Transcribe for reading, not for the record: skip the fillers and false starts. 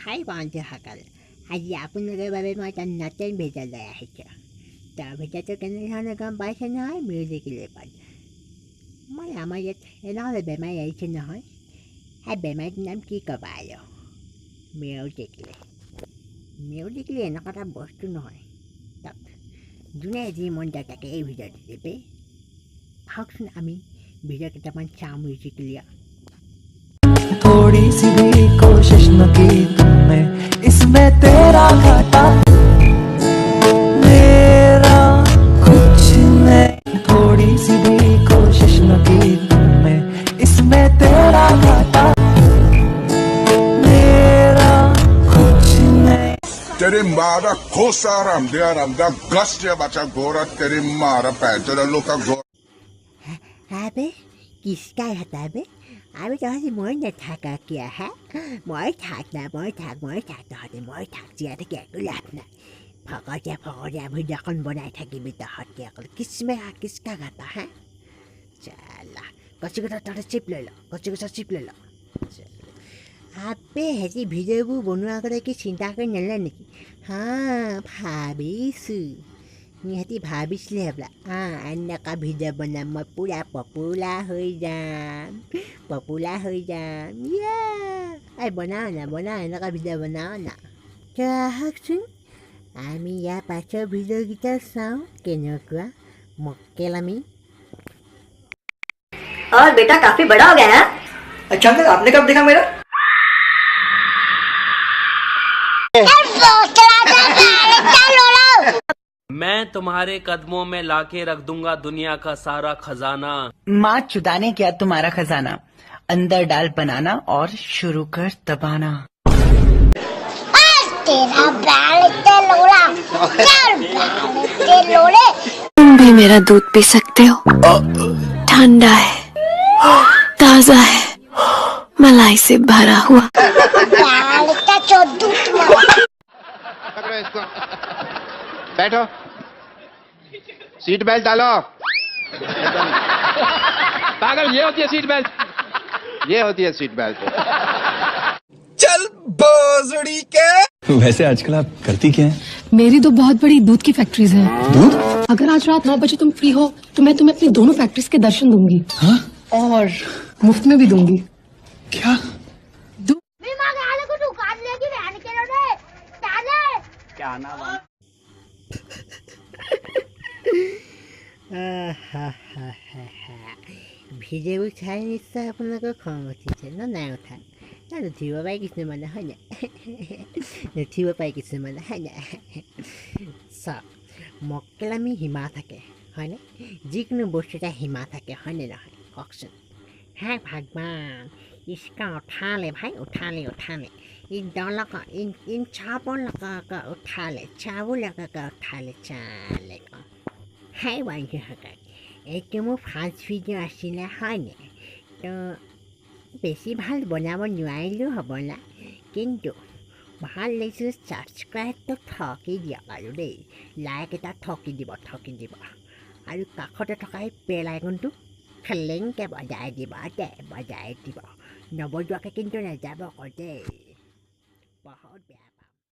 হাই বন্ধুসকল, আজি আপোনালোকৰ বাবে মই এটা নতুন ভিডিঅ' লৈ আহিছোঁ। তাৰ ভিডিঅ'টো কেনেধৰণে গম পাইছে নহয়, মিউজিকেল ৰেকৰ্ড। মই আমাৰ ইয়াত এনেকুৱা বেমাৰী আহিছে নহয়, সেই বেমাৰীটোৰ নাম কি ক'বা আৰু মিউজিকেলি। মিউজিকেলি এনেকুৱা এটা বস্তু নহয়, তাক যোনে যি মন যায় তাকে এই ভিডিঅ'টো দিবে। আহকচোন আমি ভিডিঅ' কেইটামান চাওঁ মিউজিকেলি। थोड़ी सी भी कोशिश न की तुमने, इसमें तेरा घाटा मेरा कुछ नहीं। थोड़ी सी भी कोशिश न की तुमने, इसमें तेरा घाटा मेरा कुछ नहीं। तेरी मारा खोसा रामदा गस्ट बचा गोरा तेरी मारा पैंचर लोका गोरा Abe, किसका है बे? अबे तहसे মই নাথাকা কিয়া হা? মই থাক তহঁতে মই থাক জীয়াতে একো লাভ নাই। ফকতীয়া ভিডিঅ'খন বনাই থাকিবি তহঁতে অকল কিচকা গাতা হা? চালা কচিকটা তহঁতে চিপ লৈ ল। আবে হেতি ভিডিঅ'বোৰ বনোৱাৰ আগতে কি চিন্তা কৰি নলয় নেকি? হা ভাবিছোঁ। সিহঁতি ভাবিছিলে হ'বলা এনেকুৱা ভিডিঅ' বনাম মই পূৰা পপুলাৰ হৈ যাম। এই বনাওঁ না এনেকুৱা ভিডিঅ' বনাওঁ না। আহকচোন আমি ইয়াৰ পাছৰ ভিডিঅ'কেইটা চাওঁ কেনেকুৱা মক্কেলামি। और बेटा काफी बड़ा हो गया है। अच्छा अंकल, आपने कब देखा मेरा? मैं तुम्हारे कदमों में लाके रख दूंगा दुनिया का सारा खजाना। माँ चुदाने क्या तुम्हारा खजाना, अंदर डाल बनाना और शुरू कर दबाना। तेरा बैल इतना लोड़ा, लोड़े। तुम भी मेरा दूध पी सकते हो, ठंडा है, ताजा है, मलाई से भरा हुआ। बैल इतना चोदू बैठो, सीट बेल्ट डालो। पागल, ये होती है सीट बेल्ट। चल बोजड़ी के। वैसे आजकल आप करती क्या हैं? मेरी तो बहुत बड़ी दूध की फैक्ट्रीज हैं। दूध? अगर आज रात 9 बजे तुम फ्री हो तो मैं तुम्हें अपनी दोनों फैक्ट्रीज के दर्शन दूंगी। हाँ? और मुफ्त में भी दूंगी। क्या? ভিডিঅ'বোৰ চাই নিশ্চয় আপোনালোকৰ খং উঠিছে ন? নাই উঠা নুঠিব পাৰে কিছুমানে হয় নাই? নুঠিব পাৰে কিছুমানে হয় নাই? চাওক, মক্কেলামি সীমা থাকে হয়নে? যিকোনো বস্তু এটা সীমা থাকে হয়নে নহয় কওকচোন? হে ভগৱান, इसका उठा ले भाई, उठा ले इन डॉलर का इन चावल का उठा ले चाले का। हाय बंधु सकल, এইটো মোৰ ফাৰ্ষ্ট ভিডিঅ' আছিলে হয়নে? তো বেছি ভাল বনাব নোৱাৰিলোঁ হ'বলা, কিন্তু ভাল লাগিছিল। ছাবস্ক্ৰাইবটো ঠকি দিয়ক আৰু দেই, লাইক এটা ঠকি দিব আৰু কাষতে থকা এই বেল আইকনটো খেলেংকৈ বজাই দিব। নবজোৱাকৈ কিন্তু নাযাব আকৌ দেই, বহুত বেয়া।